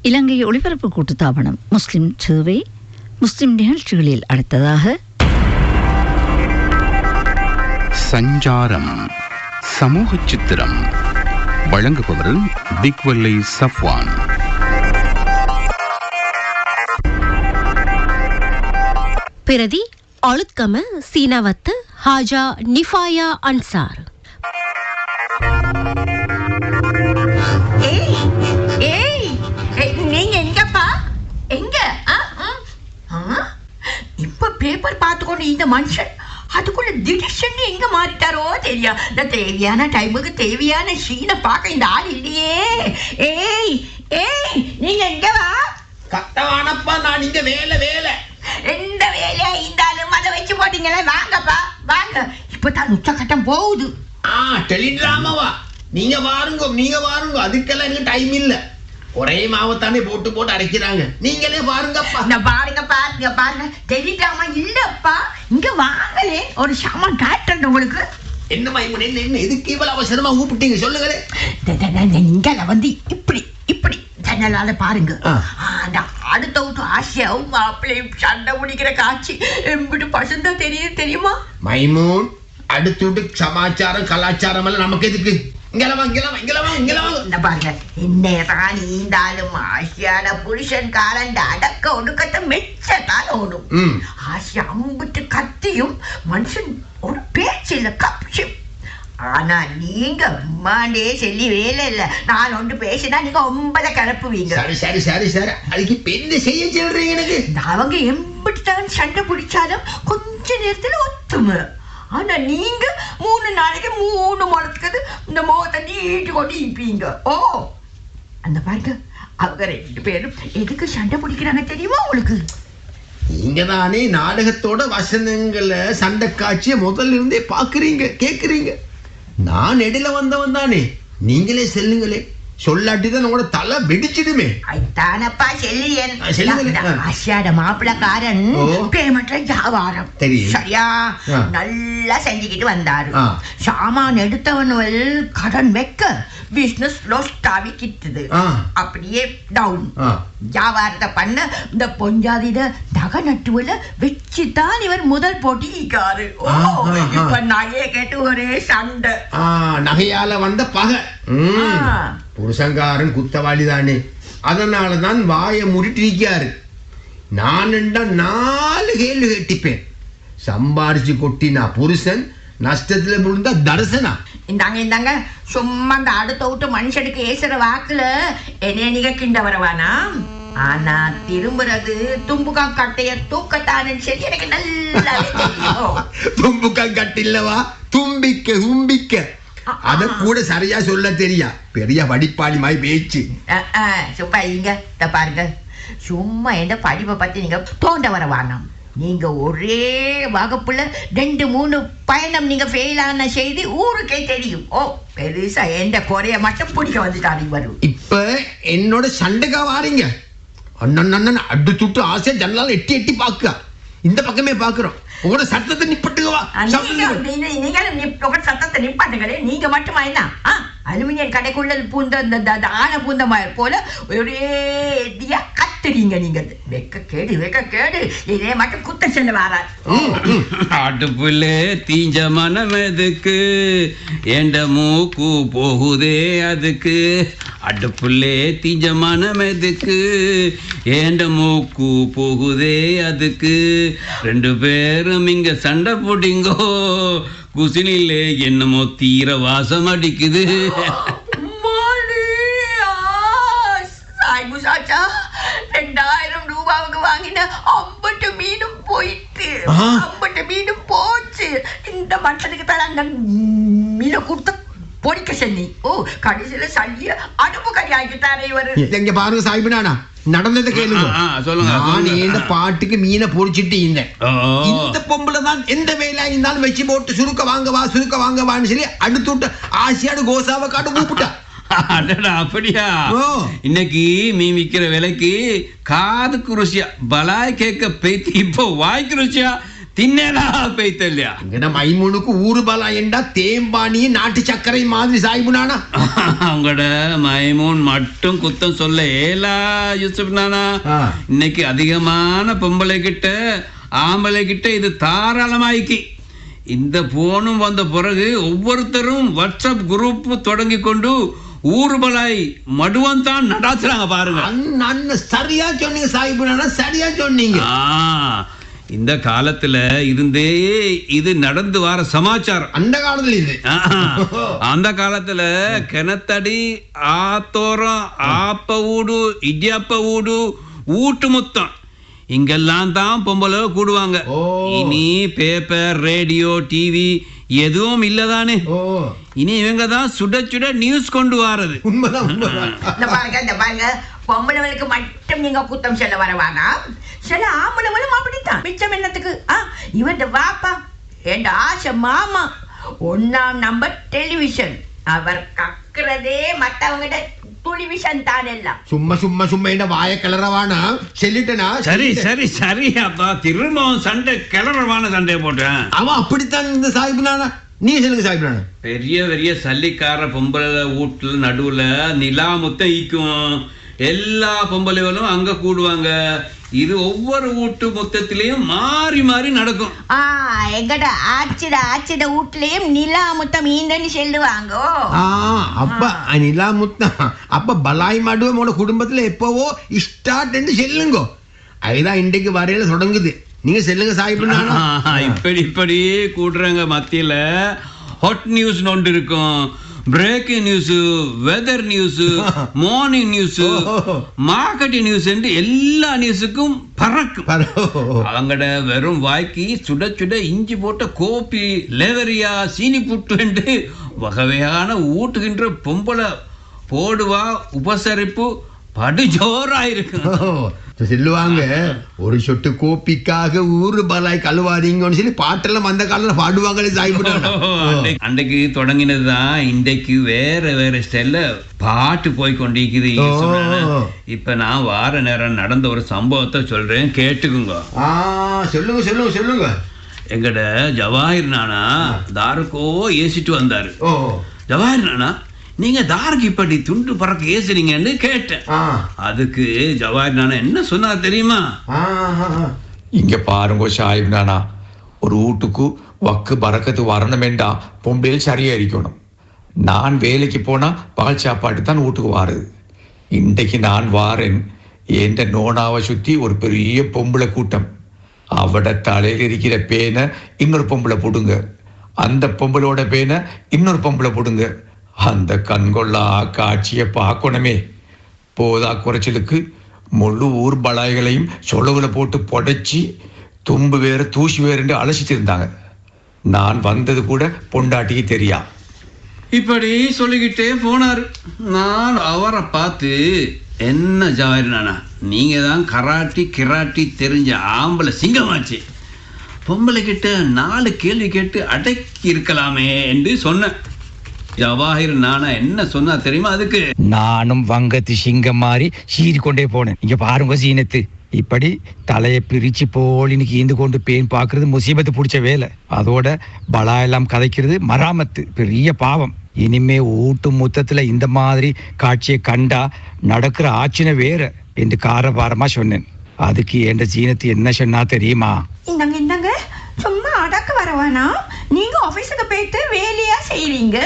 இலங்கை ஒளிபரப்பு கூட்டுத்தாபனம் முஸ்லிம் சேவை முஸ்லிம் நிகழ்ச்சிகளில் அடுத்ததாக சஞ்சாரம் சமூக சித்திரம் வழங்குபவர் பிக்வெல்லை சஃப்வான். பிரதி அழுத்கம சீனாவத்து ஹாஜா நிஃபாயா அன்சார். நீங்க எங்கப்பா? எங்க? இப்ப பேப்பர் பார்த்துக்கொண்டு இந்த மனுஷன் அதுக்குள்ள திடீர்னு எங்க மாறிட்டாரோ தெரியா. இந்த தேவையான டைமுக்கு தேவையான சீனை பார்க்க இந்த ஆள் இல்லையே. ஏய் ஏய், நீங்க எங்க வா? கட்டவானப்பா, நான் இங்க வேலை எந்த வேலையா இருந்தாலும் அதை வச்சு போட்டீங்களே. வாங்கப்பா வாங்க, இப்பதான் உச்சக்கட்டம் போகுது. டெலிகிராமாவா? நீங்க பாருங்க, அதுக்கெல்லாம் எனக்கு டைம் இல்ல. ஒரே மாவத்தானே போட்டு அடைக்கிறாங்க. நீங்களே பாருங்கப்பா. பாருங்க டெலிகிராமா இல்லப்பா, இங்க வாங்களே, ஒரு சாமான் காட்டுறேன் உங்களுக்கு. என்ன மைமுனே, என்ன எதுக்கு இவ்வளவு அவசரமா கூப்பிட்டீங்க சொல்லுங்களே. இங்க வந்து இப்படி இப்படி ஜன்னலால பாருங்க. அடுத்த விட்டு ஆசையாவும் மாப்பிள்ளையும் சண்டை முடிக்கிற காட்சி எம்பிட்டு பசந்தா தெரியுமா மைமூன்? அடுத்து விட்டு சமாச்சாரம் கலாச்சாரம் எல்லாம் நமக்கு எதுக்கு? பாருங்க, என்னதான் நீந்தாலும் ஆசியான புருஷன் காலண்ட அடக்க ஒடுக்கத்தை மெச்சத்தால் ஓடும். ஆசியா அம்பிட்டு கத்தியும் மனுஷன் ஒரு பேச்சு இல்ல, கப்ஷிப். ஆனா நீங்க அம்மாண்டே சொல்லி வேலை இல்ல. நான் ஒன்று பேசினா நீங்க 9 கிளப்புவீங்க. சரி அதுக்கு பெண்ணு செய்ய சொல்றீங்க. எனக்கு அவங்க எம்பிட்டுதான் சண்டை பிடிச்சாலும் கொஞ்ச நேரத்துல ஒத்துமை. ஆனா நீங்க 3 நாளைக்கு 3 மணத்துக்கு இந்த முகத்தை நீட்டு கொண்டு இருப்பீங்க. அந்த பாருங்க, அவங்க 2 பேரும் எதுக்கு சண்டை பிடிக்கிறாங்க தெரியுமா உங்களுக்கு? நீங்க தானே நாடகத்தோட வசனங்களை சண்டை காட்சிய முதல்ல இருந்தே பாக்குறீங்க, கேக்குறீங்க. நான் இடையில வந்தவன் தானே. நீங்களே செல்லுங்களே, சொல்லாட்டிதான் உங்களோட தலை வெடிச்சிடுமே. தானப்பா ஆசியாட மாப்பிளக்காரன் பேமெண்ட்ல வியாபாரம் சரியா நல்லா செஞ்சுக்கிட்டு வந்தாரு. சாமான் எடுத்தவன் கடன் வைக்க பிசினஸ் லாஸ்ட் ஆகிக்கிட்டது. அப்படியே டவுன். வியாபாரத்தை பண்ண இந்த பொஞ்சாதிட நகை நட்டுவல வச்சுதான் இவர் முதல் போட்டிக்காரு. இப்ப நகையை கேட்டு ஒரே சண்டை. நகையால வந்த பகை. புருஷங்காரன் குத்தவாளி தானே, அதனாலதான் வாயை முடிட்டிருக்காரு. நான் 4 கேள்வி கேட்டிப்பேன். சம்பாரிச்சு கொட்டினா புருஷன், நஷ்டத்துல விழுந்தா தரிசனா. இந்தாங்க சும்மா அந்த அடுத்த விட்டு மனுஷனுக்கு ஏசுற வாக்குல என்னைய நீங்க கிண்ட வரவானா? ஆனா திரும்புறது தும்புக்கா கட்டைய தூக்கத்தானு சொல்லி எனக்கு நல்லாவே தெரியும். தும்புக்கா கட்டில்லவா, தும்பிக்க அத கூட சரியா சொல்ல தெரியா. பெரிய படிப்பாளி மாதிரி பேச்சு. சும்மா இங்க பாருங்க, சும்மா எந்த படிப்பை பத்தி நீங்க தோண்ட வரவானா? நீங்க ஒரே வகுப்புல 2-3 பயணம் நீங்க ஃபெயில் ஆன செய்தி ஊருக்கே தெரியும். பெருசா எந்த குறைய மட்டும் பிடிக்க வந்துட்டாரு வரும். இப்ப என்னோட சண்டைக்கா வாரீங்க. அண்ணன் அடு சுட்டு ஆசையா ஜன்னலால எட்டி பாக்க இந்த பக்கமே பாக்குறோம். உங்களோட சத்தத்தை நிப்பட்டுக்கவா. சத்தத்தை நிப்பாட்டுங்களே. நீங்க மட்டுமா என்ன அலுமினியம் கடைக்குள்ள பூந்த ஆனை பூந்த போல ஒரே கத்துறீங்க. நீங்க வெக்க கேடு இதே மட்டும் குத்த சொல்ல வர. ஆட்டுப்புள்ளே தீஞ்ச மனம் எதுக்கு, என்ற மூக்கு போகுதே அதுக்கு. அடுப்புள்ளே தீஞ்ச மனம் எதுக்கு, ஏண்ட மூக்கு போகுதே அதுக்கு. 2 பேரும் இங்க சண்டை போட்டிங்கோ, குசினிலே என்னமோ தீர வாசம் அடிக்குது. 2000 ரூபாவுக்கு வாங்கின 50 மீனும் போயிட்டு 50 மீனும் போச்சு. இந்த மனுஷனுக்கு தான் அந்த மீனை கொடுத்த பொடிக்க சொல்லி கடைசியில சல்லிய அடுப்பு கறி ஆகிட்டாரே இவரு. எங்க பாருங்க சாஹிபனானா, நடந்ததை கேளுங்க. நான் இந்த பாட்டுக்கு மீனை பொறிச்சிட்டு இருந்தேன். இந்த பொம்பளை தான் எந்த வேலையா இருந்தாலும் வச்சு போட்டு சுருக்க வாங்கவான்னு சொல்லி அடுத்து விட்டு ஆசியாடு கோசாவை காட்டு கூப்பிட்டா. அப்படியா? இன்னைக்கு மீ விக்கிற விலைக்கு காதுக்கு ருசியா பலாய் கேட்க பேத்தி இப்போ வாய்க்கு ருசியா தின்னேடா பெய்த்தல்லையா இங்கட மைமுனுக்கு ஊரு பலா என்றா தேம்பானியும் நாட்டு சர்க்கரை மாதிரி சாய்பு நானா அவங்களோட மைமூன் மட்டும் குத்தம் சொல்ல ஏலா யூசுப் நானா இன்னைக்கு அதிகமான பொம்பளை கிட்ட ஆம்பளை கிட்ட இது தாராளமாய்க்கு இந்த போனும் வந்த பிறகு ஒவ்வொருத்தரும் வாட்ஸ்அப் குரூப் தொடங்கி கொண்டு ஊர்பலாய் மடுவன் தான் நடாத்துறாங்க பாருங்க. சரியா சொன்னீங்க சாஹிபு, சரியா சொன்னீங்க. இந்த காலத்துல இருந்தே இது நடந்து வர சமாச்சாரம். அந்த காலத்துல இது அந்த காலத்துல கிணத்தடி ஆத்தோரம் ஆப்ப ஊடு இடியாப்ப ஊடு ஊட்டு முத்தம் இங்கெல்லாம் தான் பொம்பளை கூடுவாங்க. இனி பேப்பர் ரேடியோ டிவி எதுவும் இல்லதானே. இனி இவங்க தான் சுட சுட நியூஸ் கொண்டு வாரது. பாருங்க பொம்பளைகளுக்கு மட்டும் நீங்க குத்தம் சொல்ல வரவாங்க, சில ஆம்பளைகளும் அப்படித்தான். மிச்சம் என்னத்துக்கு இவன் வாப்பா என் ஆசை மாமா 1ஆம் நம்பர் டெலிவிஷன், அவர் கக்குறதே மற்றவங்கிட்ட டெலிவிஷன் தான் எல்லாம். சும்மா சும்மா சும்மா என்ன வாய கிளறவானா சொல்லிட்டனா. சரி சரி சரி அப்பா, திரும்பவும் சண்டை கிளறவான சண்டையை போட்டேன். அவன் அப்படித்தான் இந்த சாஹிபு நானா. நீ சொல்லுங்க சாஹிபு நானா. பெரிய பெரிய சல்லிக்கார பொம்பளை வீட்டுல நடுவுல நிலா முத்தம் ஈக்கும். எல்லா பொம்பளைகளும் அங்க கூடுவாங்க. இது ஒவ்வொரு வீட்டு மொத்தத்திலையும் மாறி மாறி நடக்கும். எங்கட ஆச்சிட வீட்லயும் நிலா முத்தம் ஈந்தன்னு சொல்லுவாங்க. அப்ப நிலா முத்தம் அப்ப பலாய் மாடுவோட குடும்பத்துல எப்பவோ ஸ்டார்ட் என்று சொல்லுங்க. அதுதான் இன்றைக்கு வரையில தொடங்குது. நீங்க சொல்லுங்க சாஹிபு நானா. இப்படி கூடுறாங்க மத்தியில ஹாட் நியூஸ் ஒன்று இருக்கும், breaking news, weather news, morning news, marketing news என்று எல்லா நியூஸுக்கும் பறக்கும். அவங்கட வெறும் வாய்க்கு சுட சுட இஞ்சி போட்ட கோப்பி லேவரியா சீனி புட்டு என்று வகையான ஊட்டுகின்ற பொம்பளை போடுவா உபசரிப்பு படுஜோராயிருக்கு. சொல்லுவாங்க ஒரு சொட்டு கோப்பிக்காக ஊரு பலாய் கழுவாதீங்கன்னு சொல்லி பாட்டெல்லாம் அந்த காலத்துல பாடுவாங்களே சாஹிபு. அன்றைக்கு தொடங்கினதுதான் இன்றைக்கு வேற வேற ஸ்டைல்ல பாட்டு போய் கொண்டிருக்குது. இப்ப நான் வார நேரம் நடந்த ஒரு சம்பவத்தை சொல்றேன், கேட்டுக்குங்க. சொல்லுங்க சொல்லுங்க சொல்லுங்க. எங்கட ஜவாஹிர் நானா தாருக்கோ ஏசிட்டு வந்தாரு. ஜவாஹிர் நானா, நீங்க தாருக்கு இப்படி துண்டு பறக்க ஏசுறீங்கன்னு கேட்டேன். அதுக்கு ஜவாஹிர் நானா என்ன சொன்னா தெரியுமா? இங்க பாருங்க சாஹிப் நானா, ஒரு வீட்டுக்கு வக்கு பறக்கத்து வரணுமெண்டா பொம்பளையில் சரியா இருக்கணும். நான் வேலைக்கு போனா பால் சாப்பாட்டு தான் வீட்டுக்கு வாருது. இன்றைக்கு நான் வாரேன், என்ற நோனாவை சுத்தி ஒரு பெரிய பொம்பளை கூட்டம். அவட தலையில் இருக்கிற பேனை இன்னொரு பொம்பளை போடுங்க, அந்த பொம்பளோட பேனை இன்னொரு பொம்பளை போடுங்க. அந்த கண்கொள்ளா காட்சியை பார்க்கணுமே. போதா குறைச்சலுக்கு முழு ஊர் பலாய்களையும் சொலவுல போட்டு புடைச்சி தும்பு வேறு தூசி வேறுன்னு அழைச்சிட்டு இருந்தாங்க. நான் வந்தது கூட பொண்டாட்டிக்கு தெரியா. இப்படி சொல்லிக்கிட்டே போனாரு. நான் அவரை பார்த்து, என்ன ஜவாஹிர் நானா, நீங்க தான் கராட்டி கிராட்டி தெரிஞ்ச ஆம்பளை சிங்கமாச்சு, பொம்பளை கிட்ட 4 கேள்வி கேட்டு அடக்கி இருக்கலாமே என்று சொன்னேன். ஜவாஹிர் நானா என்ன சொன்னா தெரியுமா? அதுக்கு நானும் வங்கத்து சிங்கம் மாதிரி சீறி கொண்டே போனேன். இங்க பாருங்க சீனத்து, இப்படி தலையை பிரிச்சு போலின்னு கீந்து கொண்டு பேன் பாக்குறது முசீபத்து பிடிச்ச வேலை. அதோட பலா எல்லாம் கதைக்கிறது மராமத்து, பெரிய பாவம். இனிமே ஊட்டு முத்தத்துல இந்த மாதிரி காட்சியை கண்டா நடக்கிற ஆச்சின வேற என்று காரபாரமா சொன்னேன். அதுக்கு என்ற சீனத்து என்ன சொன்னா தெரியுமா? இந்தாங்க சும்மா அடக்க வரவானா, நீங்க ஆபீஸுக்கு போயிட்டு வேலையா செய்றீங்க,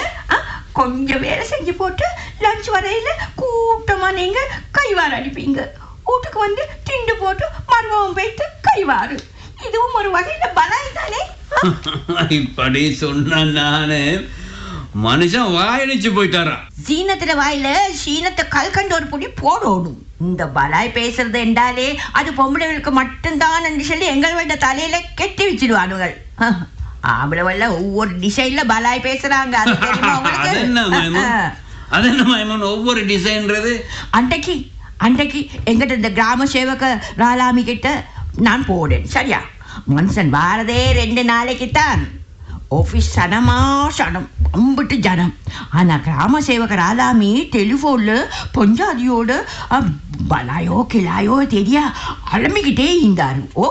கொஞ்சம் வேலை செஞ்சு போட்டு லஞ்ச் வரையில கூட்டமா நீங்க கைவாறு அடிப்பீங்க. வீட்டுக்கு வந்து திண்டு போட்டு மருமகம் போயிட்டு கைவாறு. இதுவும் ஒரு வகையில பலாய் தானே. இப்படி சொன்ன நானு மனுஷன் வாயடிச்சு போயிட்டாரா. சீனத்துல வாயில சீனத்தை கல்கண்டு ஒரு பொடி போடணும். இந்த பலாய் பேசுறது என்றாலே அது பொம்பளைகளுக்கு மட்டும்தான் என்று சொல்லி எங்களோட தலையில கெட்டி வச்சிடுவானுங்கள். ஆம்பளை ஒவ்வொரு டிசைன்ல பலாய் பேசுறாங்க. ஒவ்வொரு டிசைன்றது அன்றைக்கு எங்கிட்ட இந்த கிராம சேவக ராலாமி கிட்ட நான் போடேன். சரியா, மனுஷன் வாரதே 2 நாளைக்கு தான். ஆஃபீஸ் சனமா சனம் அம்பிட்டு ஜனம். ஆனால் கிராம சேவகர் ஆலாமி டெலிஃபோனில் பொஞ்சாதியோட பலாயோ கிளாயோ தெரியா அலம்பிக்கிட்டே இருந்தாரு. ஓ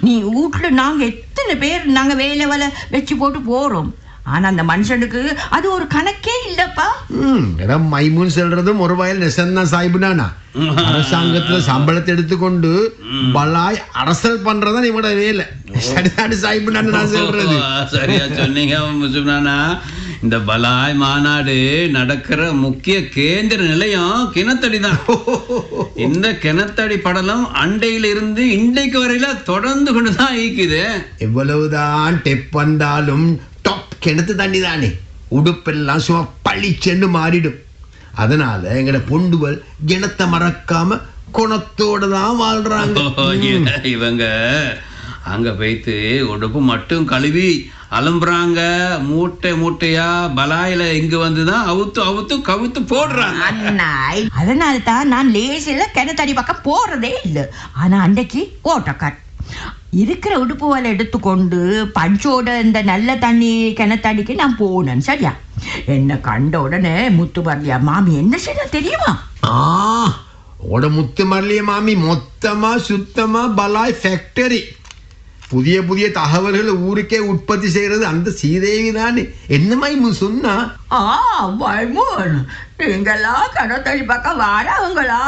நீ வீட்டில் நாங்கள் எத்தனை பேர் நாங்கள் வேலை வேலை வச்சு போட்டு போகிறோம். ஆனா அந்த மனுஷனுக்கு அது ஒரு கணக்கே இல்லப்பா. மைமூன் சொல்றதும் ஒரு வயல் நெசந்தான் சாய்புனானா. அரசாங்கத்துல சம்பளத்தை எடுத்துக்கொண்டு பலாய் அரசல் பண்றதான் இவட வேலை. சரிதான சாய்புனான்னு நான் சொல்றது. சரியா சொன்னீங்க முசுப்னானா. இந்த பலாய் மாநாடு நடக்கிற முக்கிய கேந்திர நிலையம் கிணத்தடி தான். இந்த கிணத்தடி படலம் அண்டையில இருந்து இன்றைக்கு வரையில தொடர்ந்து கொண்டுதான் ஈக்குது. எவ்வளவுதான் டெப் வந்தாலும் கிணத்து தண்ணி தானே. உடுப்பெல்லாம் சும்மா பழிச்சென்னு மாறிடும். அதனால எங்கட பொண்டுகள் கிணத்தை மறக்காம குணத்தோட தான் வாழ்றாங்க. இவங்க அங்க போய்த்து உடுப்பு மட்டும் கழுவி அலம்புறாங்க. மூட்டை மூட்டையா பலாயில இங்க வந்துதான் அவுத்து அவுத்து கவுத்து போடுறாங்க. அதனால தான் நான் லேசில கிணத்தடி பக்கம் போறதே இல்லை. ஆனா அன்றைக்கு ஓட்டக்காட் இருக்கிற உடுப்புகளை எடுத்துக்கொண்டு பஞ்சோட இந்த நல்ல தண்ணி கிணத்தடிக்கு நான் போனேன். சரியா என்ன கண்ட உடனே முத்து மரலியா மாமி என்ன செய்ய தெரியுமா? முத்து மரலிய மாமி மொத்தமா சுத்தமா பலாய் ஃபேக்டரி. புதிய புதிய தகவல்களை ஊருக்கே உற்பத்தி செய்யறது அந்த சீதேவி தானே. என்னமாய் சொன்னா நீங்களா கடத்தடி பக்கம் வாராங்களா?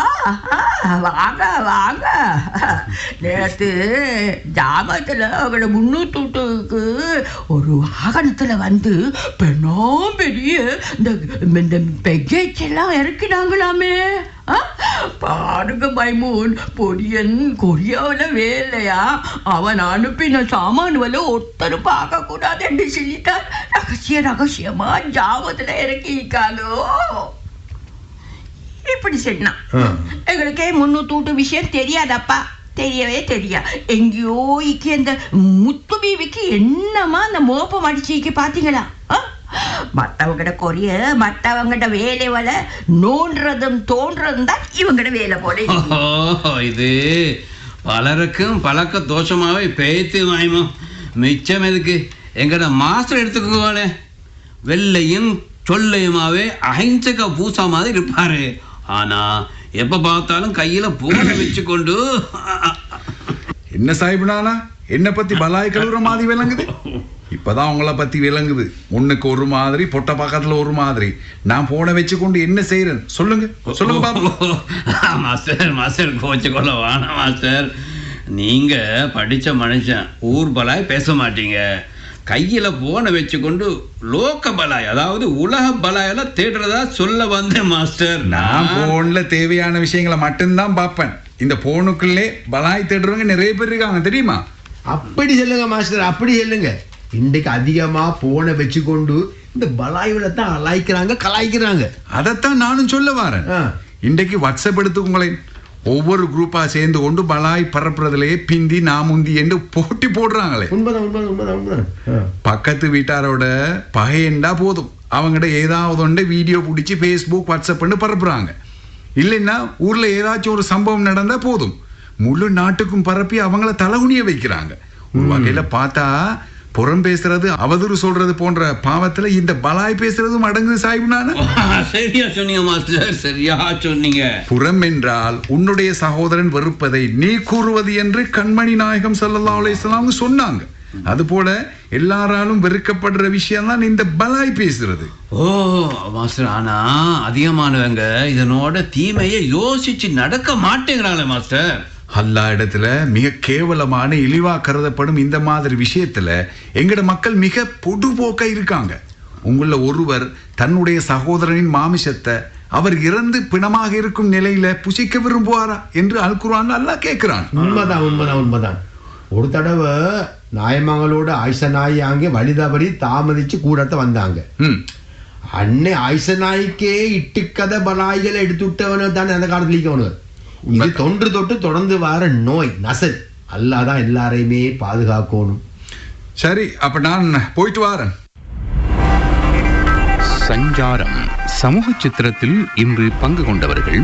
வாங்க வாங்க. நேற்று ஜாமத்துல அவங்களோட முன்னூத்துக்கு ஒரு வாகனத்துல வந்து பெரிய இந்த பெக்கேஜெல்லாம் இறக்கினாங்களாமே. பாருங்க மைமூன், பொடியன் கொரியாவில் வேலையா அவன் அனுப்பின சாமான் வல ஒருத்தர் பார்க்க கூடாது என்று சொல்லித்தான் ரகசியமா ஜாமத்துல இறக்கிக்காலோ. இப்படி சொன்னான். எங்களுக்கே முன்னூத்து விஷயம் தெரியாதப்பா. தெரியவே தெரியா. எங்கேயோ இக்கி அந்த முத்து பீவிக்கு என்னமா அந்த மோப்பம் அடிச்சுக்கு பாத்தீங்களா? மற்றவங்கட கொரிய மற்றவங்கட வேலை வலை நோன்றதும் தோன்றதும் தான் இவங்கட வேலை போல. இது பலருக்கும் பழக்க தோஷமாவே பேய்த்து மாயமோ. மிச்சம் எதுக்கு எங்கட மாஸ்டர் எடுத்துக்குவானே. வெள்ளையும் சொல்லையுமாவே அஹிம்சக பூசா மாதிரி இருப்பாரு. ஆனா எப்ப பார்த்தாலும் கையில பூனை வச்சு கொண்டு. என்ன சாய்புனானா என்ன பத்தி பலாய் கழுவுற மாதிரி விளங்குது. இப்பதான் உங்களை பத்தி விளங்குது. முன்னுக்கு ஒரு மாதிரி பொட்ட பக்கத்துல ஒரு மாதிரி. நான் போன வச்சு கொண்டு என்ன செய்யறேன் சொல்லுங்க சொல்லுங்க பாப்போம். மாஸ்டர் மாஸ்டர் கோச்சு கொள்ள வானா மாஸ்டர். நீங்க படிச்ச மனுஷன் ஊர் பலாய் பேச மாட்டீங்க. கையில போனை வச்சு கொண்டு லோக்க பலாய் அதாவது உலக பலாயெல்லாம் தேடுறதா சொல்ல வந்தேன் மாஸ்டர். நான் போன்ல தேவையான விஷயங்களை மட்டும்தான் பார்ப்பேன். இந்த போனுக்குள்ளே பலாய் தேடுறவங்க நிறைய பேர் இருக்காங்க தெரியுமா? அப்படி சொல்லுங்க மாஸ்டர், அப்படி சொல்லுங்க. இன்றைக்கு அதிகமா போனை வச்சு கொண்டு இந்த பலாய்களை தான் அலாய்க்கிறாங்க கலாய்க்கிறாங்க. அதைத்தான் நானும் சொல்ல வரேன். இன்றைக்கு வாட்ஸ்அப் எடுத்துக்கோங்களேன். ஒவ்வொரு குரூப்பா சேர்ந்து கொண்டு பலாய் பரப்புறதுலயே பிந்தி நாமுந்தி என்று போட்டி போடுறாங்களே. பக்கத்து வீட்டாரோட பகையண்டா போதும் அவங்ககிட்ட ஏதாவது ஒன்று வீடியோ பிடிச்சி ஃபேஸ்புக் வாட்ஸ்அப் பண்ணி பரப்புறாங்க. இல்லைன்னா ஊர்ல ஏதாச்சும் ஒரு சம்பவம் நடந்தா போதும் முழு நாட்டுக்கும் பரப்பி அவங்கள தலகுனிய வைக்கிறாங்க. ஒரு வகையில பார்த்தா புறம் பேசுறது அவதூறு சொல்றது போன்ற பாவத்துல இந்த பலாய் பேசுறதும் அடங்குது சாய்புனானா. சரியா சொன்னீங்க மாஸ்டர், சரியா சொன்னீங்க. புறம் என்றால் உன்னுடைய சகோதரன் வெறுப்பதை நீ கூறுவது என்று கண்மணி நாயகம் ஸல்லல்லாஹு அலைஹி வஸல்லம் சொன்னாங்க. அது போல எல்லாராலும் வெறுக்கப்படுற விஷயம் தான் இந்த பலாய் பேசுறது. ஓ மாஸ்டர், ஆனா அதிகமானவங்க இதனோட தீமையை யோசிச்சு நடக்க மாட்டேங்கிறாங்களே மாஸ்டர். அல்லா இடத்துல மிக கேவலமான இழிவா கருதப்படும் இந்த மாதிரி விஷயத்துல எங்கட மக்கள் மிக பொடுபோக்க இருக்காங்க. உங்கள ஒருவர் தன்னுடைய சகோதரனின் மாமிசத்தை அவர் இறந்து பிணமாக இருக்கும் நிலையில புசிக்க விரும்புவாரா என்று அல் குர்ஆன் அல்லாஹ் கேட்கிறான். உண்மைதான். ஒரு தடவை நாயமங்களோட ஆயிஷா நாய் அங்கே வழிதவறி தாமதிச்சு கூடத்த வந்தாங்க. அன்னை ஆயிஷா நாய்க்கே இட்டுக்கதை பலாய்களை எடுத்து விட்டவனு தானே அந்த காலத்துல இருக்கவனு. இது தொன்று தொட்டு தொடர்ந்து வர நோய் நசல். அல்லாதான் எல்லாரையுமே பாதுகாக்கணும். சரி, அப்ப நான் போயிட்டு வரேன். சஞ்சாரம் சமூக சித்திரத்தில் இன்று பங்கு கொண்டவர்கள்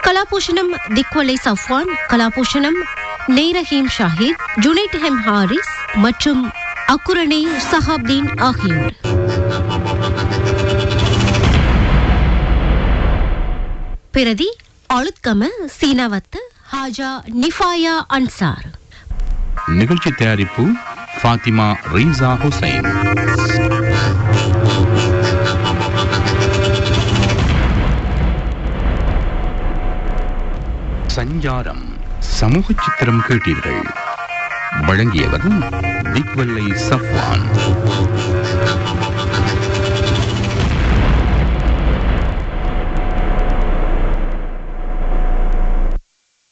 கலாபூஷணம் திக்வலை சஃப்வான், கலாபூஷணம் நெய்ரஹீம் ஷாஹித், ஜுனைட் ஹெம் ஹாரிஸ் மற்றும் அக்குரணை சஹாப்தீன் ஆகியோர். பிரதி அழுத்கம சீனாவத்து ஹாஜா நிஃபாயா அன்சார். நிகழ்ச்சி தயாரிப்பு ஃபாத்திமா ரீசா ஹுசைன். சஞ்சாரம் சமூக சித்திரம் கேட்டீர்கள். வழங்கியவர் திக்வல்லை சஃப்வான்.